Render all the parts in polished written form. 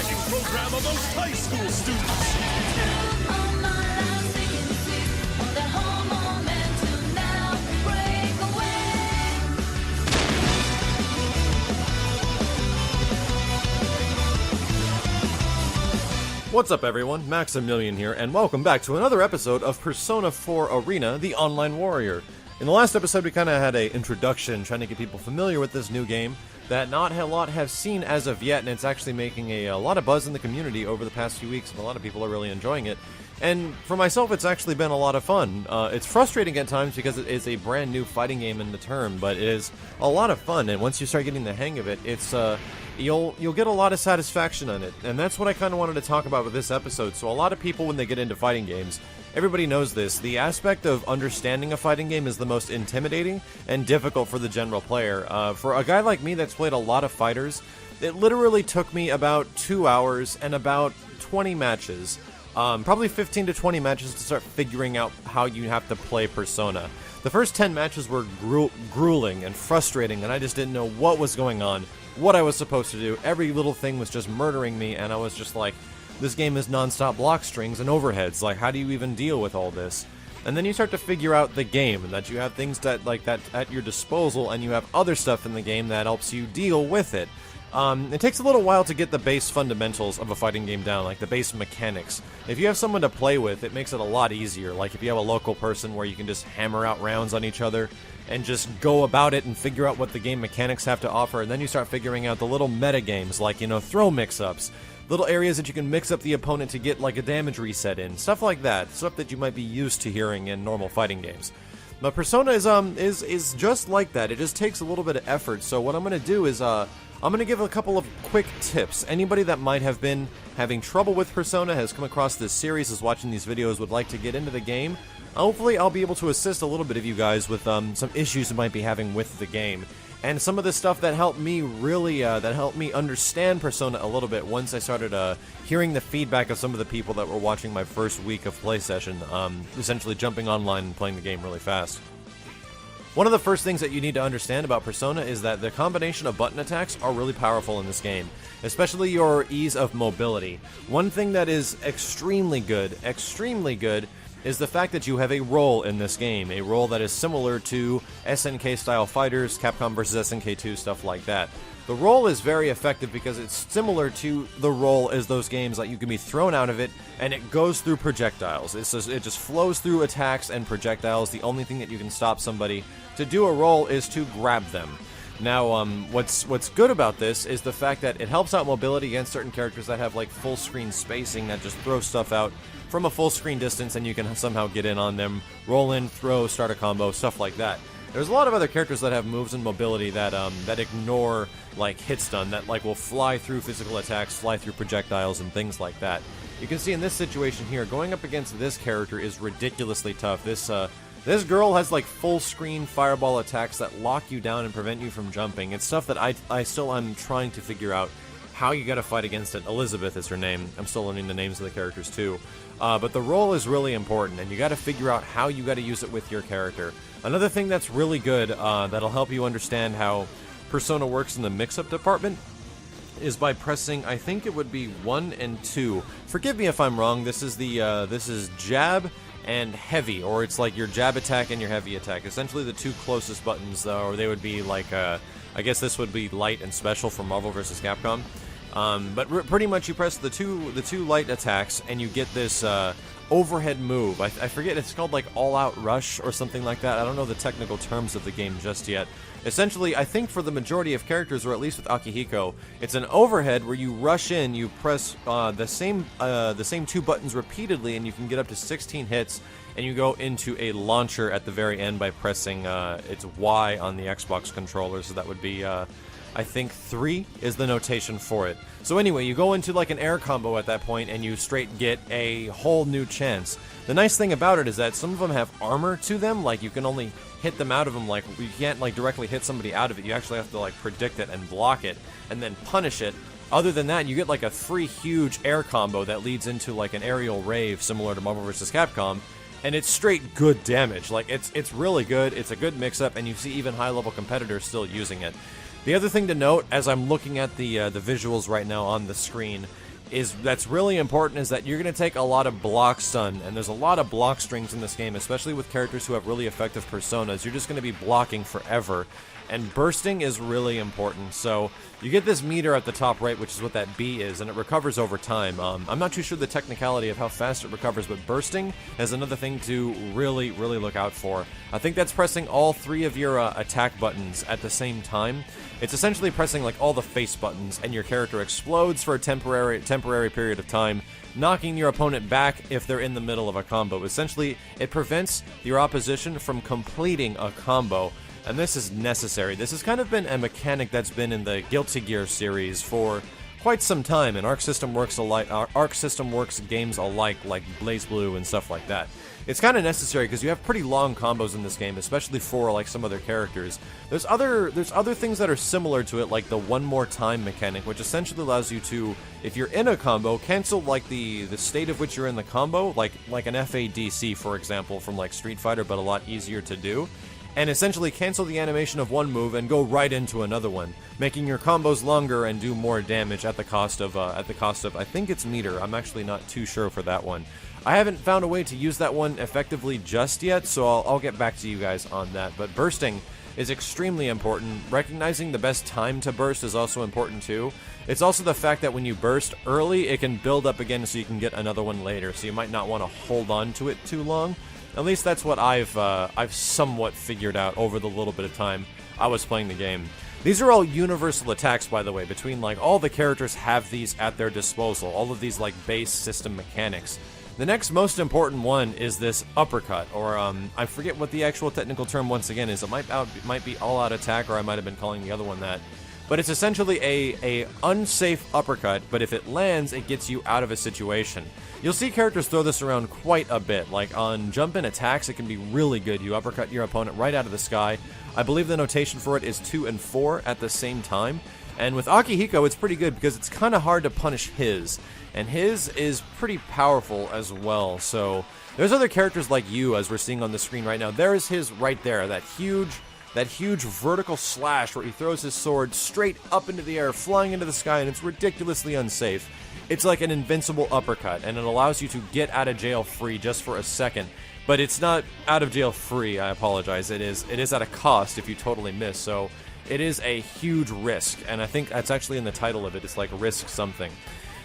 training program of most high school students. What's up everyone, Maximilian here, and welcome back to another episode of Persona 4 Arena, the Online Warrior. In the last episode we kind of had an introduction, trying to get people familiar with this new game that not a lot have seen as of yet, and it's actually making a lot of buzz in the community over the past few weeks, and a lot of people are really enjoying it. And for myself, it's actually been a lot of fun. It's frustrating at times because it is a brand new fighting game in the term, but it is a lot of fun, and once you start getting the hang of it, it's you'll get a lot of satisfaction on it, and that's what I kind of wanted to talk about with this episode. So a lot of people, when they get into fighting games, everybody knows this, the aspect of understanding a fighting game is the most intimidating and difficult for the general player. For a guy like me that's played a lot of fighters, it literally took me about 2 hours and about 20 matches, probably 15 to 20 matches to start figuring out how you have to play Persona. The first 10 matches were grueling and frustrating, and I just didn't know what was going on, what I was supposed to do. Every little thing was just murdering me, and I was just like, this game is non-stop block strings and overheads. Like, how do you even deal with all this? And then you start to figure out the game, and that you have things that like that at your disposal, and you have other stuff in the game that helps you deal with it. It takes a little while to get the base fundamentals of a fighting game down, like the base mechanics. If you have someone to play with, it makes it a lot easier. Like if you have a local person where you can just hammer out rounds on each other and just go about it and figure out what the game mechanics have to offer, and then you start figuring out the little meta games, like, you know, throw mix-ups, little areas that you can mix up the opponent to get like a damage reset in, stuff like that, stuff that you might be used to hearing in normal fighting games. But Persona is just like that. It just takes a little bit of effort. So what I'm going to do is I'm going to give a couple of quick tips. Anybody that might have been having trouble with Persona, has come across this series, is watching these videos, would like to get into the game, hopefully I'll be able to assist a little bit of you guys with some issues you might be having with the game. And some of the stuff that helped me really, that helped me understand Persona a little bit once I started hearing the feedback of some of the people that were watching my first week of play session, essentially jumping online and playing the game really fast. One of the first things that you need to understand about Persona is that the combination of button attacks are really powerful in this game, especially your ease of mobility. One thing that is extremely good, is the fact that you have a role in this game, a role that is similar to SNK-style fighters, Capcom vs. SNK 2, stuff like that. The role is very effective because it's similar to the role as those games, like you can be thrown out of it, and it goes through projectiles. It just flows through attacks and projectiles. The only thing that you can stop somebody to do a roll is to grab them. Now, what's good about this is the fact that it helps out mobility against certain characters that have like full screen spacing that just throw stuff out from a full screen distance, and you can somehow get in on them, roll in, throw, start a combo, stuff like that. There's a lot of other characters that have moves and mobility that that ignore like hit stun, that like will fly through physical attacks, fly through projectiles, and things like that. You can see in this situation here, going up against this character is ridiculously tough. This girl has like full screen fireball attacks that lock you down and prevent you from jumping. It's stuff that I still am trying to figure out how you gotta fight against it. Elizabeth is her name. I'm still learning the names of the characters too. But the role is really important, and you gotta figure out how you gotta use it with your character. Another thing that's really good, that'll help you understand how Persona works in the mix-up department, is by pressing, I think it would be 1 and 2. Forgive me if I'm wrong. This is this is jab and heavy, or it's like your jab attack and your heavy attack. Essentially the two closest buttons, though, or they would be like, I guess this would be light and special for Marvel vs. Capcom. But pretty much you press the two light attacks, and you get this overhead move. I forget, it's called like all-out rush or something like that. I don't know the technical terms of the game just yet. Essentially, I think for the majority of characters, or at least with Akihiko, it's an overhead where you rush in, you press the same two buttons repeatedly, and you can get up to 16 hits, and you go into a launcher at the very end by pressing it's Y on the Xbox controller, so that would be I think 3 is the notation for it. So anyway, you go into like an air combo at that point, and you straight get a whole new chance. The nice thing about it is that some of them have armor to them, like you can only hit them out of them, like you can't like directly hit somebody out of it, you actually have to like predict it and block it, and then punish it. Other than that, you get like a 3 huge air combo that leads into like an aerial rave similar to Marvel vs. Capcom, and it's straight good damage. Like it's really good, it's a good mix-up, and you see even high-level competitors still using it. The other thing to note, as I'm looking at the visuals right now on the screen, that's really important is that you're going to take a lot of block stun, and there's a lot of block strings in this game, especially with characters who have really effective personas. You're just going to be blocking forever, and bursting is really important. So you get this meter at the top right, which is what that B is, and it recovers over time. I'm not too sure the technicality of how fast it recovers, but bursting is another thing to really, really look out for. I think that's pressing all 3 of your attack buttons at the same time. It's essentially pressing like all the face buttons, and your character explodes for a temporary period of time, knocking your opponent back if they're in the middle of a combo. Essentially, it prevents your opposition from completing a combo, and this is necessary. This has kind of been a mechanic that's been in the Guilty Gear series for quite some time, and Arc System Works games alike, like BlazBlue and stuff like that. It's kind of necessary because you have pretty long combos in this game, especially for like some other characters. There's other things that are similar to it, like the one more time mechanic, which essentially allows you to, if you're in a combo, cancel like the state of which you're in the combo, like an FADC, for example, from like Street Fighter, but a lot easier to do. And essentially cancel the animation of one move and go right into another one, making your combos longer and do more damage at the cost of I think it's meter. I'm actually not too sure for that one. I haven't found a way to use that one effectively just yet, so I'll get back to you guys on that. But bursting is extremely important. Recognizing the best time to burst is also important too. It's also the fact that when you burst early, it can build up again so you can get another one later, so you might not want to hold on to it too long. At least that's what I've somewhat figured out over the little bit of time I was playing the game. These are all universal attacks, by the way, between like all the characters have these at their disposal, all of these like base system mechanics. The next most important one is this uppercut, or I forget what the actual technical term once again is. It might be all-out attack, or I might have been calling the other one that. But it's essentially a unsafe uppercut, but if it lands, it gets you out of a situation. You'll see characters throw this around quite a bit. Like on jump-in attacks, it can be really good. You uppercut your opponent right out of the sky. I believe the notation for it is 2 and 4 at the same time. And with Akihiko, it's pretty good because it's kind of hard to punish his. And his is pretty powerful as well. So there's other characters like you, as we're seeing on the screen right now. There is his right there, that huge vertical slash where he throws his sword straight up into the air, flying into the sky, and it's ridiculously unsafe. It's like an invincible uppercut, and it allows you to get out of jail free just for a second. But it's not out of jail free, I apologize. It is at a cost if you totally miss, so it is a huge risk, and I think that's actually in the title of it. It's like risk something.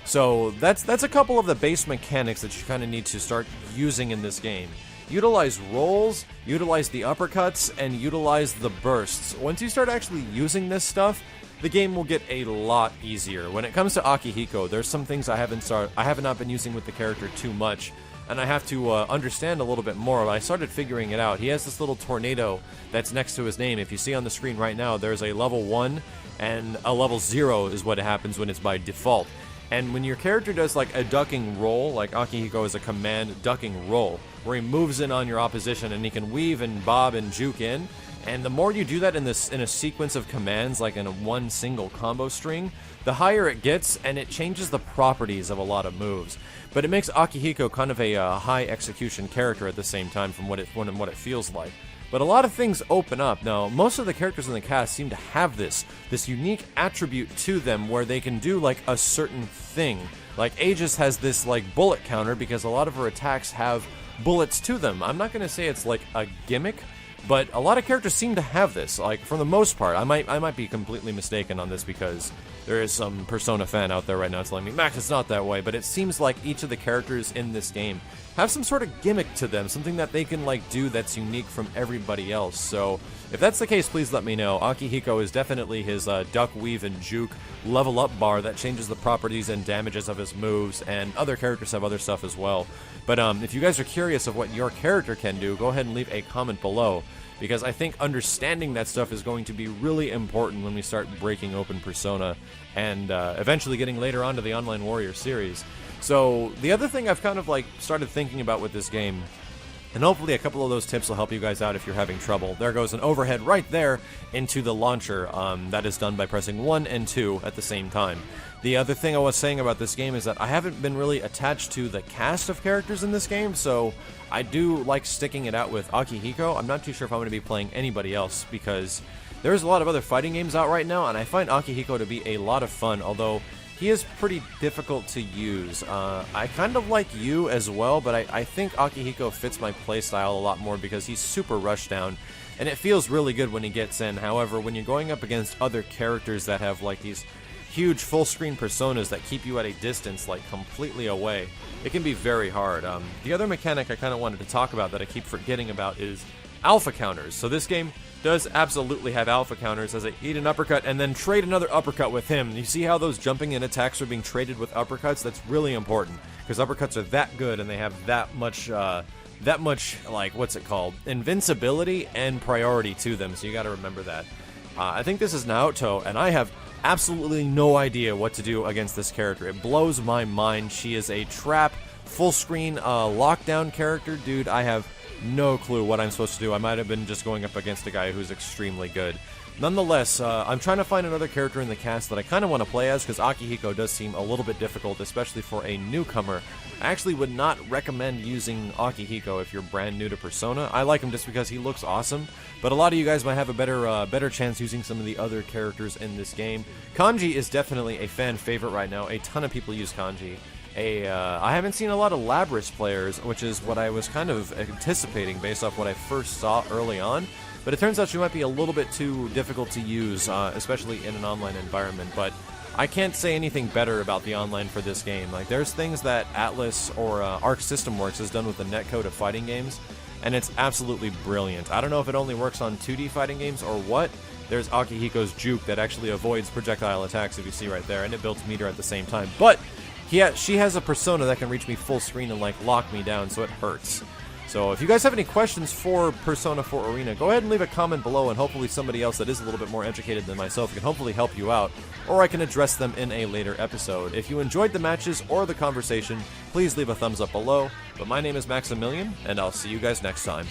So that's a couple of the base mechanics that you kind of need to start using in this game. Utilize rolls, utilize the uppercuts, and utilize the bursts. Once you start actually using this stuff, the game will get a lot easier. When it comes to Akihiko, there's some things I have not been using with the character too much, and I have to understand a little bit more. I started figuring it out. He has this little tornado that's next to his name. If you see on the screen right now, there's a level 1 and a level 0 is what happens when it's by default. And when your character does like a ducking roll, like Akihiko is a command ducking roll, where he moves in on your opposition and he can weave and bob and juke in. And the more you do that in a sequence of commands, like in one single combo string, the higher it gets, and it changes the properties of a lot of moves. But it makes Akihiko kind of a high execution character at the same time from what it feels like. But a lot of things open up. Now, most of the characters in the cast seem to have this unique attribute to them where they can do like a certain thing. Like Aegis has this like bullet counter because a lot of her attacks have bullets to them. I'm not going to say it's like a gimmick, but a lot of characters seem to have this, like, for the most part. I might be completely mistaken on this because there is some Persona fan out there right now telling me, Max, it's not that way, but it seems like each of the characters in this game have some sort of gimmick to them, something that they can, like, do that's unique from everybody else. So, if that's the case, please let me know. Akihiko is definitely his duck, weave, and juke level up bar that changes the properties and damages of his moves, and other characters have other stuff as well. But if you guys are curious of what your character can do, go ahead and leave a comment below, because I think understanding that stuff is going to be really important when we start breaking open Persona, and eventually getting later on to the Online Warrior series. So, the other thing I've kind of like started thinking about with this game, and hopefully a couple of those tips will help you guys out if you're having trouble. There goes an overhead right there into the launcher. That is done by pressing 1 and 2 at the same time. The other thing I was saying about this game is that I haven't been really attached to the cast of characters in this game, so I do like sticking it out with Akihiko. I'm not too sure if I'm going to be playing anybody else, because there's a lot of other fighting games out right now, and I find Akihiko to be a lot of fun, although he is pretty difficult to use. I kind of like you as well, but I think Akihiko fits my playstyle a lot more because he's super rushdown, and it feels really good when he gets in. However, when you're going up against other characters that have like these huge full-screen personas that keep you at a distance, like completely away, it can be very hard. The other mechanic I kind of wanted to talk about that I keep forgetting about is alpha counters. So this game does absolutely have alpha counters as I eat an uppercut and then trade another uppercut with him. You see how those jumping in attacks are being traded with uppercuts? That's really important because uppercuts are that good and they have that much like, what's it called? Invincibility and priority to them, so you gotta remember that. I think this is Naoto, and I have absolutely no idea what to do against this character. It blows my mind. She is a trap, full-screen lockdown character. Dude, I have no clue what I'm supposed to do. I might have been just going up against a guy who's extremely good. Nonetheless, I'm trying to find another character in the cast that I kind of want to play as, because Akihiko does seem a little bit difficult, especially for a newcomer. I actually would not recommend using Akihiko if you're brand new to Persona. I like him just because he looks awesome, but a lot of you guys might have a better chance using some of the other characters in this game. Kanji is definitely a fan favorite right now. A ton of people use Kanji. I haven't seen a lot of Labris players, which is what I was kind of anticipating based off what I first saw early on. But it turns out she might be a little bit too difficult to use, especially in an online environment. But I can't say anything better about the online for this game. Like, there's things that Atlas or Arc System Works has done with the netcode of fighting games, and it's absolutely brilliant. I don't know if it only works on 2D fighting games or what. There's Akihiko's juke that actually avoids projectile attacks, if you see right there, and it builds meter at the same time. But she has a persona that can reach me full screen and like lock me down, so it hurts. So if you guys have any questions for Persona 4 Arena, go ahead and leave a comment below, and hopefully somebody else that is a little bit more educated than myself can hopefully help you out, or I can address them in a later episode. If you enjoyed the matches or the conversation, please leave a thumbs up below. But my name is Maximilian, and I'll see you guys next time.